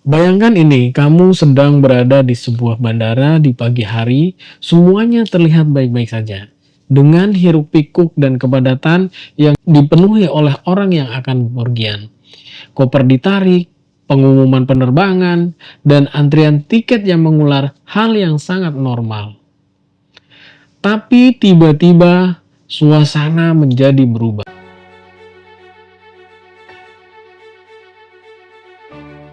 Bayangkan ini, kamu sedang berada di sebuah bandara di pagi hari, semuanya terlihat baik-baik saja. Dengan hiruk-pikuk dan kepadatan yang dipenuhi oleh orang yang akan bepergian. Koper ditarik, pengumuman penerbangan, dan antrian tiket yang mengular hal yang sangat normal. Tapi tiba-tiba suasana menjadi berubah.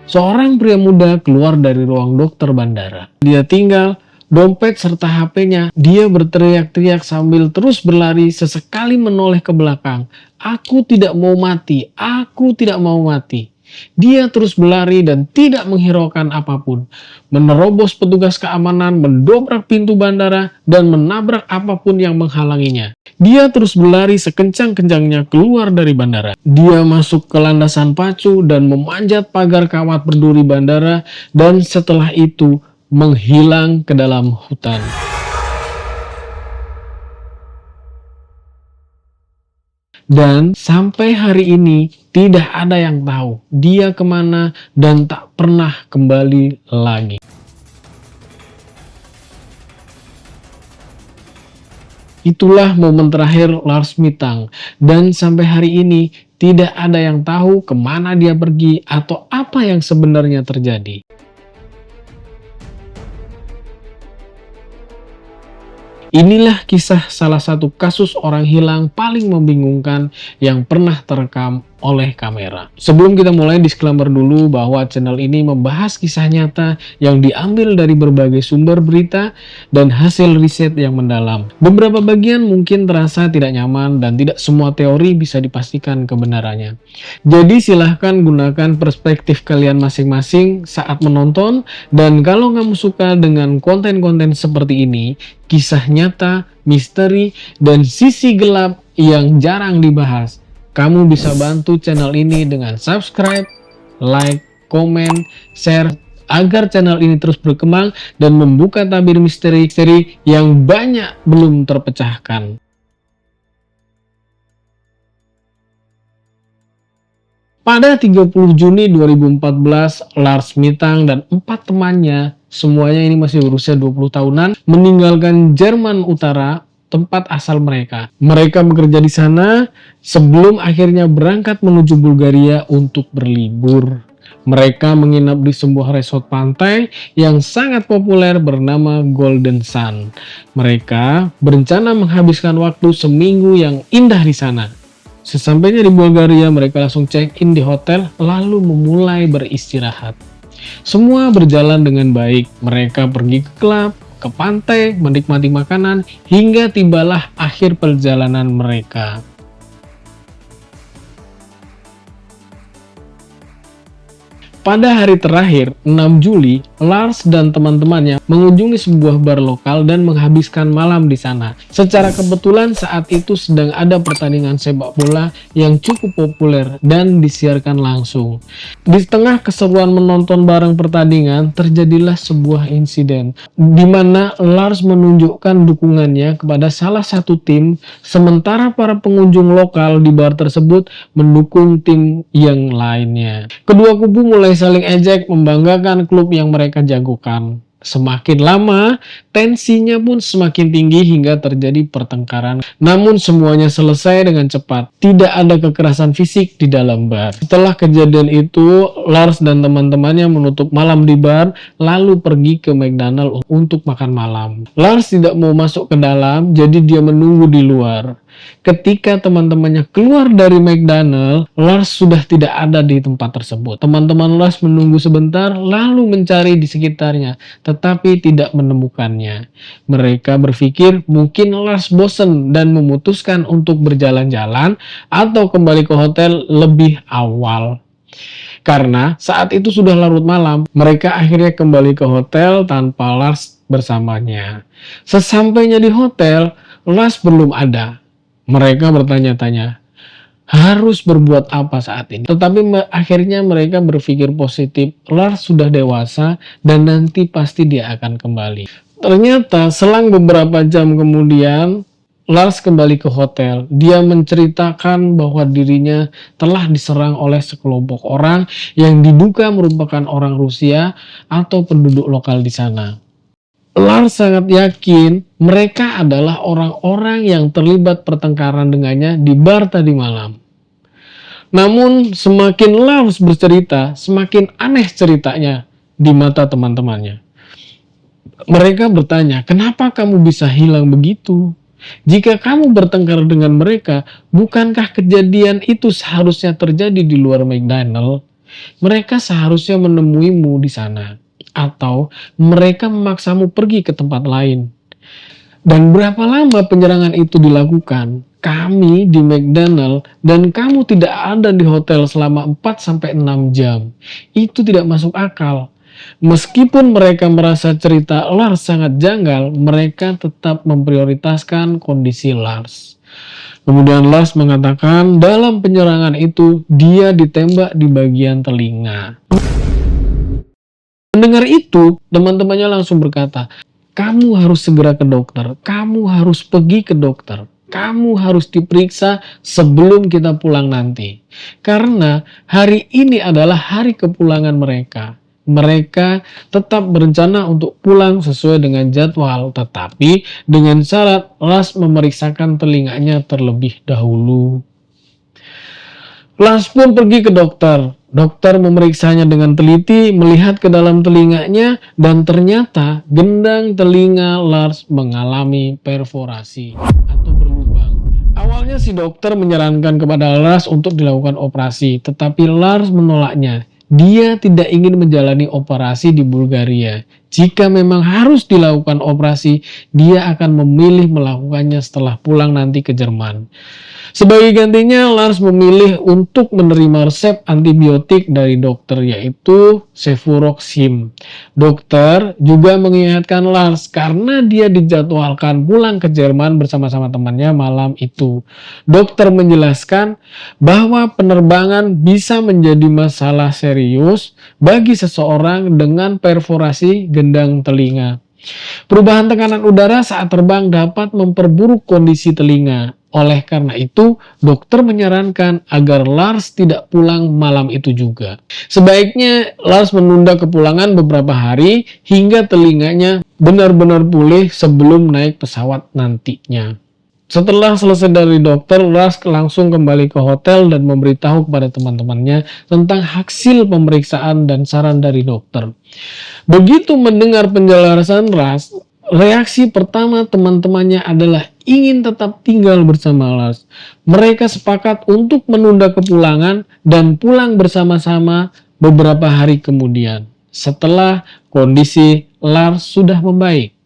Seorang pria muda keluar dari ruang dokter bandara. Dia tinggal dompet serta HP-nya. Dia berteriak-teriak sambil terus berlari, sesekali menoleh ke belakang. Aku tidak mau mati, aku tidak mau mati. Dia terus berlari dan tidak menghiraukan apapun. Menerobos petugas keamanan, mendobrak pintu bandara, dan menabrak apapun yang menghalanginya. Dia terus berlari sekencang-kencangnya keluar dari bandara. Dia masuk ke landasan pacu dan memanjat pagar kawat berduri bandara, dan setelah itu menghilang ke dalam hutan. Dan sampai hari ini tidak ada yang tahu dia kemana dan tak pernah kembali lagi. Itulah momen terakhir Lars Mitang, dan sampai hari ini tidak ada yang tahu kemana dia pergi atau apa yang sebenarnya terjadi. Inilah kisah salah satu kasus orang hilang paling membingungkan yang pernah terekam oleh kamera. Sebelum kita mulai, disclaimer dulu bahwa channel ini membahas kisah nyata yang diambil dari berbagai sumber berita dan hasil riset yang mendalam. Beberapa bagian mungkin terasa tidak nyaman dan tidak semua teori bisa dipastikan kebenarannya. Jadi silahkan gunakan perspektif kalian masing-masing saat menonton, dan kalau kamu suka dengan konten-konten seperti ini, kisah nyata, misteri, dan sisi gelap yang jarang dibahas, kamu bisa bantu channel ini dengan subscribe, like, komen, share, agar channel ini terus berkembang dan membuka tabir misteri-misteri yang banyak belum terpecahkan. Pada 30 Juni 2014, Lars Mitang dan 4 temannya, semuanya ini masih berusia 20 tahunan, meninggalkan Jerman Utara, tempat asal mereka. Mereka bekerja di sana sebelum akhirnya berangkat menuju Bulgaria untuk berlibur. Mereka menginap di sebuah resort pantai yang sangat populer bernama Golden Sun. Mereka berencana menghabiskan waktu seminggu yang indah di sana. Sesampainya di Bulgaria, mereka langsung check-in di hotel lalu memulai beristirahat. Semua berjalan dengan baik. Mereka pergi ke klub, ke pantai, menikmati makanan, hingga tibalah akhir perjalanan mereka. Pada hari terakhir, 6 Juli, Lars dan teman-temannya mengunjungi sebuah bar lokal dan menghabiskan malam di sana. Secara kebetulan saat itu sedang ada pertandingan sepak bola yang cukup populer dan disiarkan langsung. Di tengah keseruan menonton bareng pertandingan, terjadilah sebuah insiden di mana Lars menunjukkan dukungannya kepada salah satu tim, sementara para pengunjung lokal di bar tersebut mendukung tim yang lainnya. Kedua kubu mulai saling ejek membanggakan klub yang mereka jagokan. Semakin lama, tensinya pun semakin tinggi hingga terjadi pertengkaran. Namun semuanya selesai dengan cepat. Tidak ada kekerasan fisik di dalam bar. Setelah kejadian itu, Lars dan teman-temannya menutup malam di bar, lalu pergi ke McDonald untuk makan malam. Lars tidak mau masuk ke dalam, jadi dia menunggu di luar. Ketika teman-temannya keluar dari McDonald, Lars sudah tidak ada di tempat tersebut. Teman-teman Lars menunggu sebentar, lalu mencari di sekitarnya, tetapi tidak menemukannya. Mereka berpikir mungkin Lars bosan dan memutuskan untuk berjalan-jalan atau kembali ke hotel lebih awal. Karena saat itu sudah larut malam, mereka akhirnya kembali ke hotel tanpa Lars bersamanya. Sesampainya di hotel, Lars belum ada. Mereka bertanya-tanya, harus berbuat apa saat ini? Tetapi akhirnya mereka berpikir positif, Lars sudah dewasa dan nanti pasti dia akan kembali. Ternyata selang beberapa jam kemudian, Lars kembali ke hotel. Dia menceritakan bahwa dirinya telah diserang oleh sekelompok orang yang diduga merupakan orang Rusia atau penduduk lokal di sana. Lars sangat yakin mereka adalah orang-orang yang terlibat pertengkaran dengannya di bar tadi malam. Namun semakin Lars bercerita, semakin aneh ceritanya di mata teman-temannya. Mereka bertanya, kenapa kamu bisa hilang begitu? Jika kamu bertengkar dengan mereka, bukankah kejadian itu seharusnya terjadi di luar McDonald? Mereka seharusnya menemuimu di sana. Atau mereka memaksamu pergi ke tempat lain. Dan berapa lama penyerangan itu dilakukan? Kami di McDonald dan kamu tidak ada di hotel selama 4-6 jam. Itu tidak masuk akal. Meskipun mereka merasa cerita Lars sangat janggal, mereka tetap memprioritaskan kondisi Lars. Kemudian Lars mengatakan dalam penyerangan itu dia ditembak di bagian telinga. Mendengar itu, teman-temannya langsung berkata, kamu harus segera ke dokter, kamu harus pergi ke dokter. Kamu harus diperiksa sebelum kita pulang nanti. Karena hari ini adalah hari kepulangan mereka. Mereka tetap berencana untuk pulang sesuai dengan jadwal, tetapi dengan syarat Lars memeriksakan telinganya terlebih dahulu. Lars pun pergi ke dokter. Dokter memeriksanya dengan teliti, melihat ke dalam telinganya, dan ternyata gendang telinga Lars mengalami perforasi atau berlubang. Awalnya si dokter menyarankan kepada Lars untuk dilakukan operasi, tetapi Lars menolaknya. Dia tidak ingin menjalani operasi di Bulgaria. Jika memang harus dilakukan operasi, dia akan memilih melakukannya setelah pulang nanti ke Jerman. Sebagai gantinya, Lars memilih untuk menerima resep antibiotik dari dokter, yaitu cefuroxim. Dokter juga mengingatkan Lars karena dia dijadwalkan pulang ke Jerman bersama-sama temannya malam itu. Dokter menjelaskan bahwa penerbangan bisa menjadi masalah serius bagi seseorang dengan perforasi gendang telinga. Perubahan tekanan udara saat terbang dapat memperburuk kondisi telinga. Oleh karena itu, dokter menyarankan agar Lars tidak pulang malam itu juga. Sebaiknya Lars menunda kepulangan beberapa hari hingga telinganya benar-benar pulih sebelum naik pesawat nantinya. Setelah selesai dari dokter, Lars langsung kembali ke hotel dan memberitahu kepada teman-temannya tentang hasil pemeriksaan dan saran dari dokter. Begitu mendengar penjelasan Lars, reaksi pertama teman-temannya adalah ingin tetap tinggal bersama Lars. Mereka sepakat untuk menunda kepulangan dan pulang bersama-sama beberapa hari kemudian, setelah kondisi Lars sudah membaik.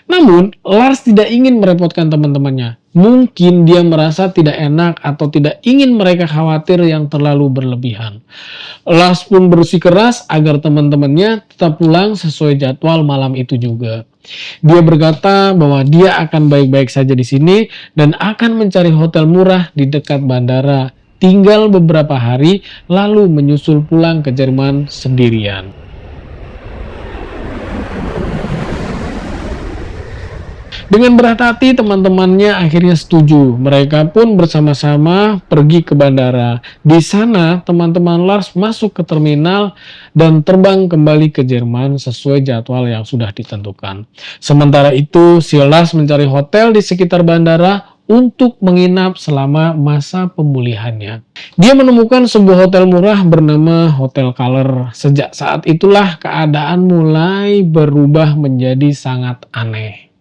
Namun, Lars tidak ingin merepotkan teman-temannya. Mungkin dia merasa tidak enak atau tidak ingin mereka khawatir yang terlalu berlebihan. Lars pun bersikeras agar teman-temannya tetap pulang sesuai jadwal malam itu juga. Dia berkata bahwa dia akan baik-baik saja di sini dan akan mencari hotel murah di dekat bandara. Tinggal beberapa hari lalu menyusul pulang ke Jerman sendirian. Dengan berat hati, teman-temannya akhirnya setuju. Mereka pun bersama-sama pergi ke bandara. Di sana, teman-teman Lars masuk ke terminal dan terbang kembali ke Jerman sesuai jadwal yang sudah ditentukan. Sementara itu, si Lars mencari hotel di sekitar bandara untuk menginap selama masa pemulihannya. Dia menemukan sebuah hotel murah bernama Hotel Color. Sejak saat itulah keadaan mulai berubah menjadi sangat aneh.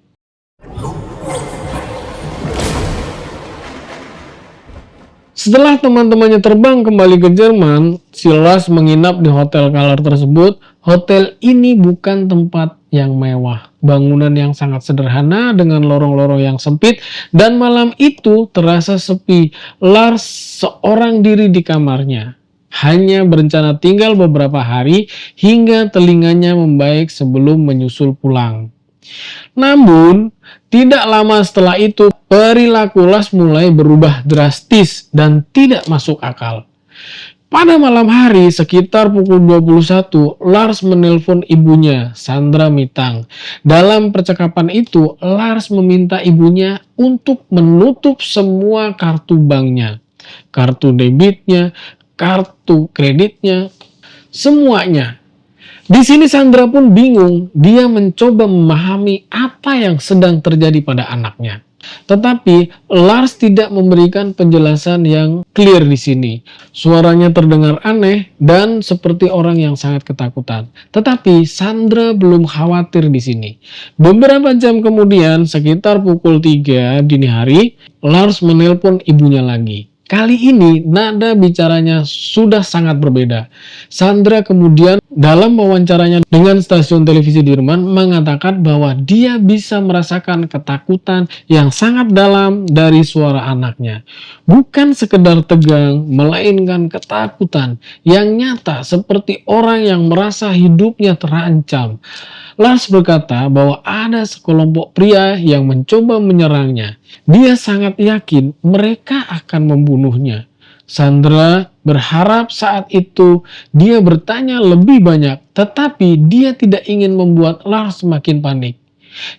Setelah teman-temannya terbang kembali ke Jerman, si Lars menginap di Hotel Color tersebut. Hotel ini bukan tempat yang mewah, bangunan yang sangat sederhana dengan lorong-lorong yang sempit, dan malam itu terasa sepi. Lars seorang diri di kamarnya, hanya berencana tinggal beberapa hari hingga telinganya membaik sebelum menyusul pulang. Namun, tidak lama setelah itu, perilaku Lars mulai berubah drastis dan tidak masuk akal. Pada malam hari sekitar pukul 21, Lars menelpon ibunya, Sandra Mitang. Dalam percakapan itu, Lars meminta ibunya untuk menutup semua kartu banknya, kartu debitnya, kartu kreditnya, semuanya. Di sini Sandra pun bingung, dia mencoba memahami apa yang sedang terjadi pada anaknya. Tetapi Lars tidak memberikan penjelasan yang clear di sini. Suaranya terdengar aneh dan seperti orang yang sangat ketakutan. Tetapi Sandra belum khawatir di sini. Beberapa jam kemudian, sekitar pukul 3 dini hari, Lars menelpon ibunya lagi. Kali ini nada bicaranya sudah sangat berbeda. Sandra kemudian dalam wawancaranya dengan stasiun televisi di Jerman mengatakan bahwa dia bisa merasakan ketakutan yang sangat dalam dari suara anaknya. Bukan sekedar tegang, melainkan ketakutan yang nyata seperti orang yang merasa hidupnya terancam. Lars berkata bahwa ada sekelompok pria yang mencoba menyerangnya. Dia sangat yakin mereka akan membunuhnya. Sandra berharap saat itu dia bertanya lebih banyak, tetapi dia tidak ingin membuat Lars semakin panik.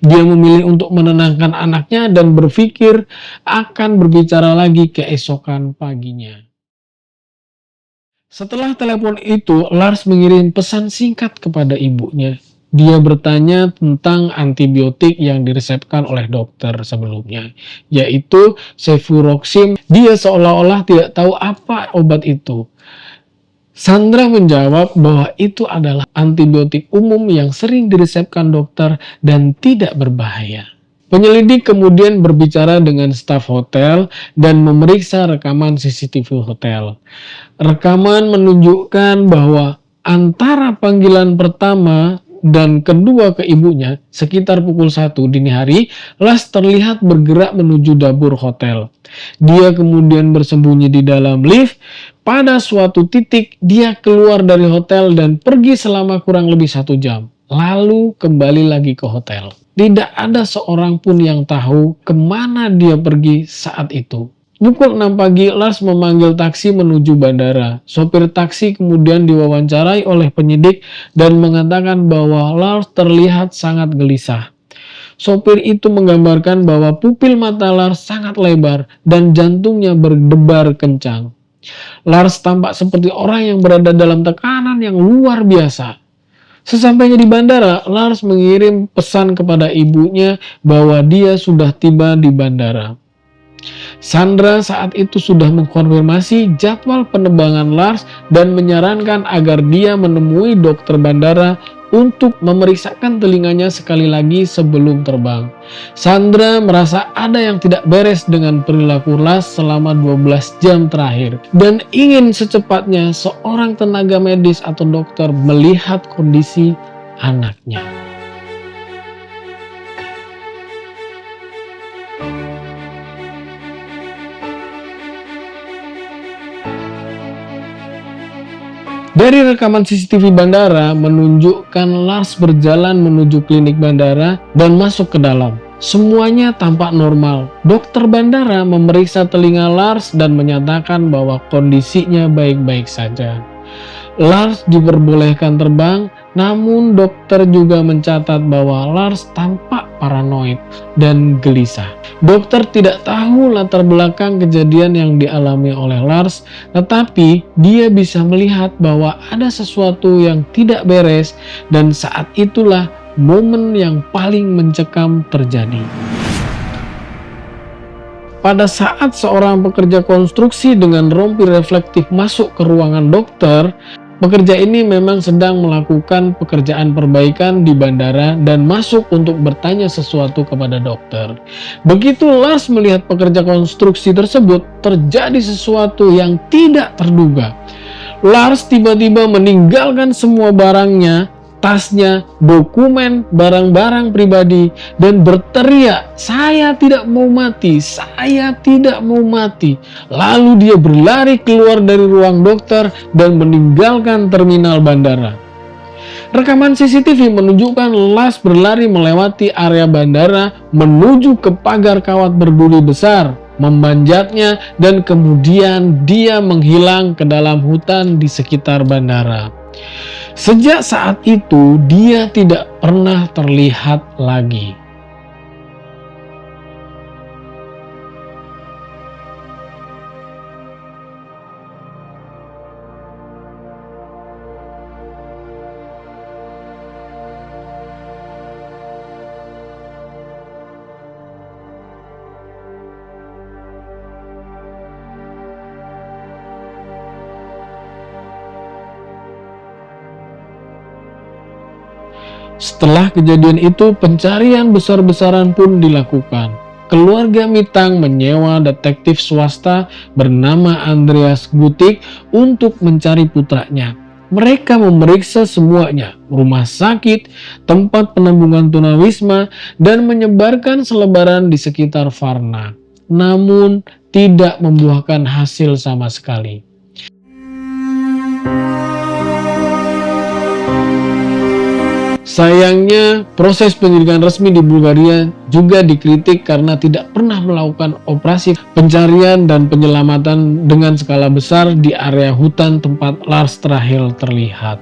Dia memilih untuk menenangkan anaknya dan berpikir akan berbicara lagi keesokan paginya. Setelah telepon itu, Lars mengirim pesan singkat kepada ibunya. Dia bertanya tentang antibiotik yang diresepkan oleh dokter sebelumnya, yaitu cefuroxim. Dia seolah-olah tidak tahu apa obat itu. Sandra menjawab bahwa itu adalah antibiotik umum yang sering diresepkan dokter dan tidak berbahaya. Penyelidik kemudian berbicara dengan staf hotel dan memeriksa rekaman CCTV hotel. Rekaman menunjukkan bahwa antara panggilan pertama dan kedua ke ibunya sekitar pukul 1 dini hari, Lars terlihat bergerak menuju dapur hotel. Dia kemudian bersembunyi di dalam lift. Pada suatu titik, dia keluar dari hotel dan pergi selama kurang lebih 1 jam. Lalu kembali lagi ke hotel. Tidak ada seorang pun yang tahu kemana dia pergi saat itu. Pukul 6 pagi, Lars memanggil taksi menuju bandara. Sopir taksi kemudian diwawancarai oleh penyidik dan mengatakan bahwa Lars terlihat sangat gelisah. Sopir itu menggambarkan bahwa pupil mata Lars sangat lebar dan jantungnya berdebar kencang. Lars tampak seperti orang yang berada dalam tekanan yang luar biasa. Sesampainya di bandara, Lars mengirim pesan kepada ibunya bahwa dia sudah tiba di bandara. Sandra saat itu sudah mengkonfirmasi jadwal penerbangan Lars dan menyarankan agar dia menemui dokter bandara untuk memeriksakan telinganya sekali lagi sebelum terbang. Sandra merasa ada yang tidak beres dengan perilaku Lars selama 12 jam terakhir dan ingin secepatnya seorang tenaga medis atau dokter melihat kondisi anaknya. Dari rekaman CCTV bandara menunjukkan Lars berjalan menuju klinik bandara dan masuk ke dalam. Semuanya tampak normal. Dokter bandara memeriksa telinga Lars dan menyatakan bahwa kondisinya baik-baik saja. Lars diperbolehkan terbang, namun dokter juga mencatat bahwa Lars tampak paranoid dan gelisah. Dokter tidak tahu latar belakang kejadian yang dialami oleh Lars, tetapi dia bisa melihat bahwa ada sesuatu yang tidak beres dan saat itulah momen yang paling mencekam terjadi. Pada saat seorang pekerja konstruksi dengan rompi reflektif masuk ke ruangan dokter, pekerja ini memang sedang melakukan pekerjaan perbaikan di bandara dan masuk untuk bertanya sesuatu kepada dokter. Begitu Lars melihat pekerja konstruksi tersebut, terjadi sesuatu yang tidak terduga. Lars tiba-tiba meninggalkan semua barangnya, tasnya, dokumen, barang-barang pribadi, dan berteriak, "Saya tidak mau mati, saya tidak mau mati." Lalu dia berlari keluar dari ruang dokter dan meninggalkan terminal bandara. Rekaman CCTV menunjukkan Lars berlari melewati area bandara menuju ke pagar kawat berduri besar. memanjatnya, dan kemudian dia menghilang ke dalam hutan di sekitar bandara. Sejak saat itu, dia tidak pernah terlihat lagi. Setelah kejadian itu, pencarian besar-besaran pun dilakukan. Keluarga Mitang menyewa detektif swasta bernama Andreas Gutik untuk mencari putranya. Mereka memeriksa semuanya, rumah sakit, tempat penampungan tunawisma, dan menyebarkan selebaran di sekitar Varna. Namun, tidak membuahkan hasil sama sekali. Sayangnya, proses penyelidikan resmi di Bulgaria juga dikritik karena tidak pernah melakukan operasi pencarian dan penyelamatan dengan skala besar di area hutan tempat Lars terakhir terlihat.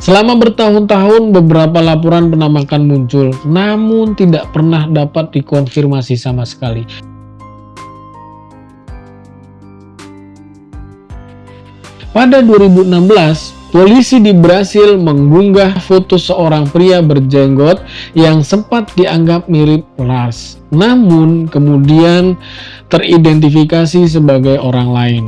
Selama bertahun-tahun, beberapa laporan penampakan muncul, namun tidak pernah dapat dikonfirmasi sama sekali. Pada 2016, polisi di Brasil mengunggah foto seorang pria berjenggot yang sempat dianggap mirip Lars, namun kemudian teridentifikasi sebagai orang lain.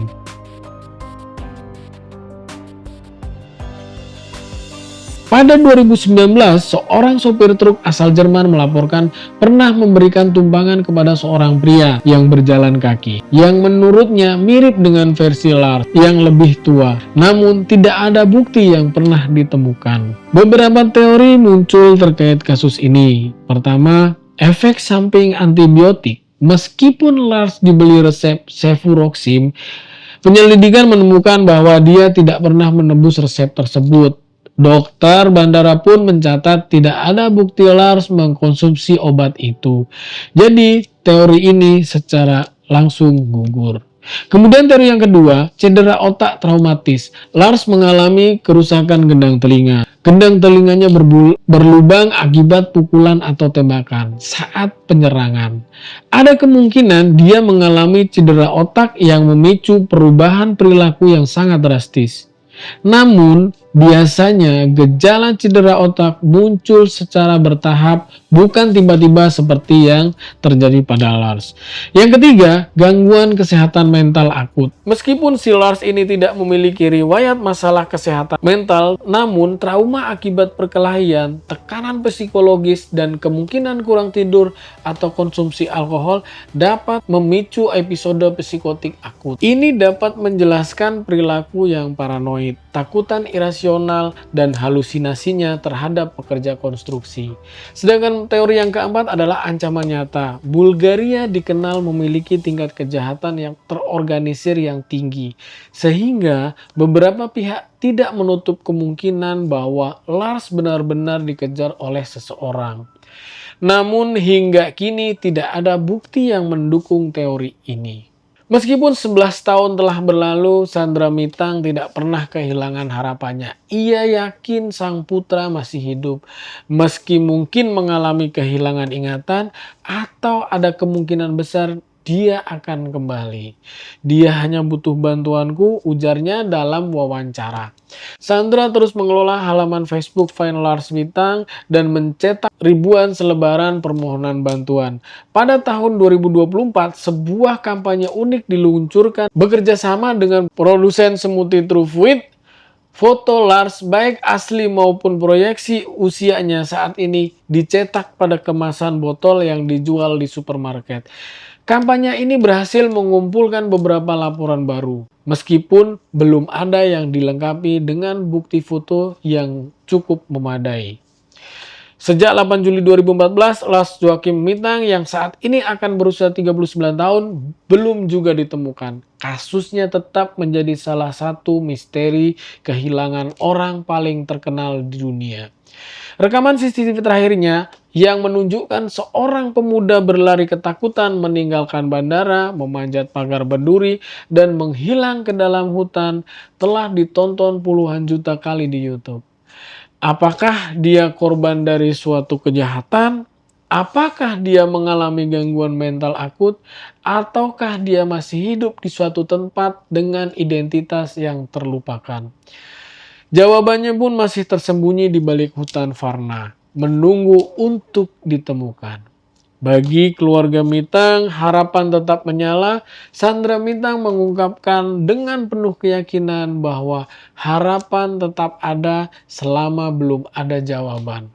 Pada 2019, seorang sopir truk asal Jerman melaporkan pernah memberikan tumpangan kepada seorang pria yang berjalan kaki, yang menurutnya mirip dengan versi Lars yang lebih tua, namun tidak ada bukti yang pernah ditemukan. Beberapa teori muncul terkait kasus ini. Pertama, efek samping antibiotik. Meskipun Lars dibeli resep cefuroxim, penyelidikan menemukan bahwa dia tidak pernah menebus resep tersebut. Dokter bandara pun mencatat tidak ada bukti Lars mengkonsumsi obat itu. Jadi, teori ini secara langsung gugur. Kemudian teori yang kedua, cedera otak traumatis. Lars mengalami kerusakan gendang telinga. Gendang telinganya berlubang akibat pukulan atau tembakan saat penyerangan. Ada kemungkinan dia mengalami cedera otak yang memicu perubahan perilaku yang sangat drastis. Namun, biasanya gejala cedera otak muncul secara bertahap, bukan tiba-tiba seperti yang terjadi pada Lars. Yang ketiga, gangguan kesehatan mental akut. Meskipun si Lars ini tidak memiliki riwayat masalah kesehatan mental, namun trauma akibat perkelahian, tekanan psikologis, dan kemungkinan kurang tidur atau konsumsi alkohol dapat memicu episode psikotik akut. Ini dapat menjelaskan perilaku yang paranoid, takutan irasional, dan halusinasinya terhadap pekerja konstruksi. Sedangkan teori yang keempat adalah ancaman nyata. Bulgaria dikenal memiliki tingkat kejahatan yang terorganisir yang tinggi, sehingga beberapa pihak tidak menutup kemungkinan bahwa Lars benar-benar dikejar oleh seseorang. Namun hingga kini tidak ada bukti yang mendukung teori ini. Meskipun 11 tahun telah berlalu, Sandra Mitang tidak pernah kehilangan harapannya. Ia yakin sang putra masih hidup, meski mungkin mengalami kehilangan ingatan atau ada kemungkinan besar dia akan kembali. Dia hanya butuh bantuanku, ujarnya dalam wawancara. Sandra terus mengelola halaman Facebook Find Lars Mitang dan mencetak ribuan selebaran permohonan bantuan. Pada tahun 2024, sebuah kampanye unik diluncurkan bekerja sama dengan produsen semutih Truffit. Foto Lars baik asli maupun proyeksi usianya saat ini dicetak pada kemasan botol yang dijual di supermarket. Kampanye ini berhasil mengumpulkan beberapa laporan baru, meskipun belum ada yang dilengkapi dengan bukti foto yang cukup memadai. Sejak 8 Juli 2014, Lars Joachim Mitang yang saat ini akan berusia 39 tahun belum juga ditemukan. Kasusnya tetap menjadi salah satu misteri kehilangan orang paling terkenal di dunia. Rekaman CCTV terakhirnya yang menunjukkan seorang pemuda berlari ketakutan meninggalkan bandara, memanjat pagar berduri, dan menghilang ke dalam hutan telah ditonton puluhan juta kali di YouTube. Apakah dia korban dari suatu kejahatan? Apakah dia mengalami gangguan mental akut? Ataukah dia masih hidup di suatu tempat dengan identitas yang terlupakan? Jawabannya pun masih tersembunyi di balik hutan Varna, menunggu untuk ditemukan. Bagi keluarga Mitang, harapan tetap menyala. Sandra Mitang mengungkapkan dengan penuh keyakinan bahwa harapan tetap ada selama belum ada jawaban.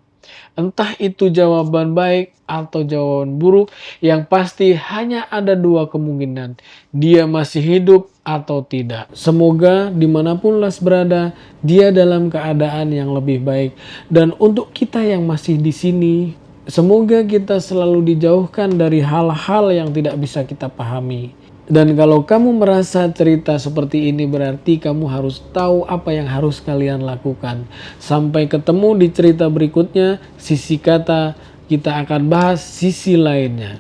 Entah itu jawaban baik atau jawaban buruk, yang pasti hanya ada dua kemungkinan. Dia masih hidup atau tidak. Semoga dimanapun Lars berada, dia dalam keadaan yang lebih baik. Dan untuk kita yang masih di sini, semoga kita selalu dijauhkan dari hal-hal yang tidak bisa kita pahami. Dan kalau kamu merasa cerita seperti ini, berarti kamu harus tahu apa yang harus kalian lakukan. Sampai ketemu di cerita berikutnya, sisi kata kita akan bahas sisi lainnya.